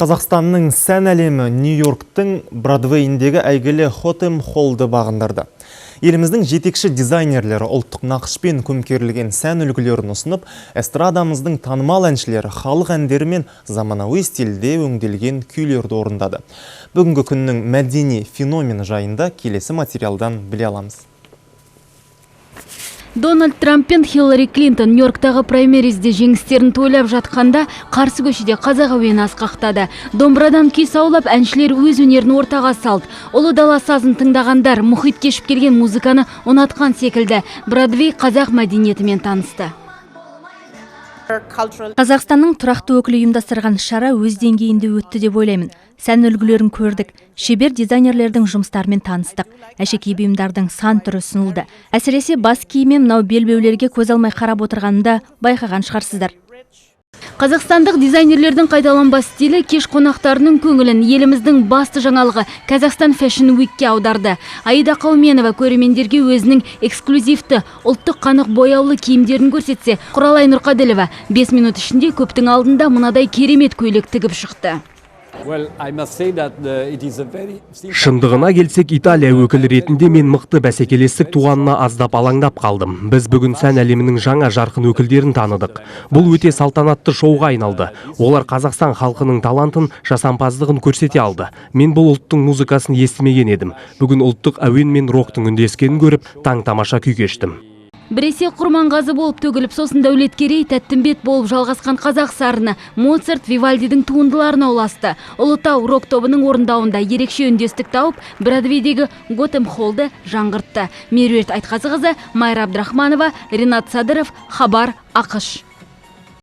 Қазақстанның сән әлемі Нью-Йорктың Бродвейіндегі әйгілі Хотем Холлды бағындырды. Еліміздің жетекші дизайнерлері ұлттық нақышпен көмкерілген сән үлгілерін ұсынып, эстрадамыздың танымал әншілері халық әндері мен заманауи стильде өңделген күйлерді орындады. Бүгінгі күннің мәдени феномені жайында келесі материалдан біле аламыз. Дональд Трамп пен Хиллари Клинтон Нью-Йорктағы праймеризде жеңістерін тойлап жатқанда қарсы көшеде қазақ әуені асқақтады. Домбырадан күй саулап, әншілер өз өнерін ортаға салды. Ұлы дала сазын тыңдағандар мұхит кешіп келген музыканы ұнатқан секілді. Бродвей қазақ мәдениетімен танысты. Қазақстанның тұрақты өкілі ұйымдастырған шара өз деңгейінде өтті деп ойлаймын. Сән үлгілерін көрдік, шебер дизайнерлердің жұмыстарымен таныстық. Әшекей бұйымдардың сан түрі ұсынылды. Әсіресе бас киімі мынау белбеулерге көз алмай қарап отырғанында байқаған шығарсыздар. Қазақстандық дизайнерлердің қайталанбас стилі кеш қонақтарының көңілін еліміздің басты жаңалығы Қазақстан Fashion Week'ке аударды. Аида Қауменова көрермендерге өзінің эксклюзивті ұлттық қанық бояулы киімдерін көрсетсе, Құралай Нұрқаділова 5 минут ішінде көптің алдында мынадай керемет көйлек тігіп шықты. Шындығына келсек, Италия өкілі ретінде мен мықты бәсекелестік туғанына аздап алаңдап қалдым. Біз бүгін сән әлемінің жаңа жарқын өкілдерін таныдық. Бұл өте салтанатты шоуға айналды. Олар Қазақстан халқының талантын, жасампаздығын көрсете алды. Мен бұл ұлттың музыкасын естімеген едім. Бүгін ұлттық әуен мен роктың үндескенін көріп, таң тамаша күй кештім. Біресе Құрманғазы болып төгіліп, сосын Дәулеткерей, Тәттімбет болып жалғасқан қазақ сарыны Моцарт, Вивальдидің туындыларына ұласты. Ұлытау рок тобының орындауында ерекше үндестік тауып, Бродвейдегі Хотем Холлды жаңғыртты. Меруерт Айтқазықызы, Майра Абдрахманова, Ринат Садыров, Хабар, Ақш.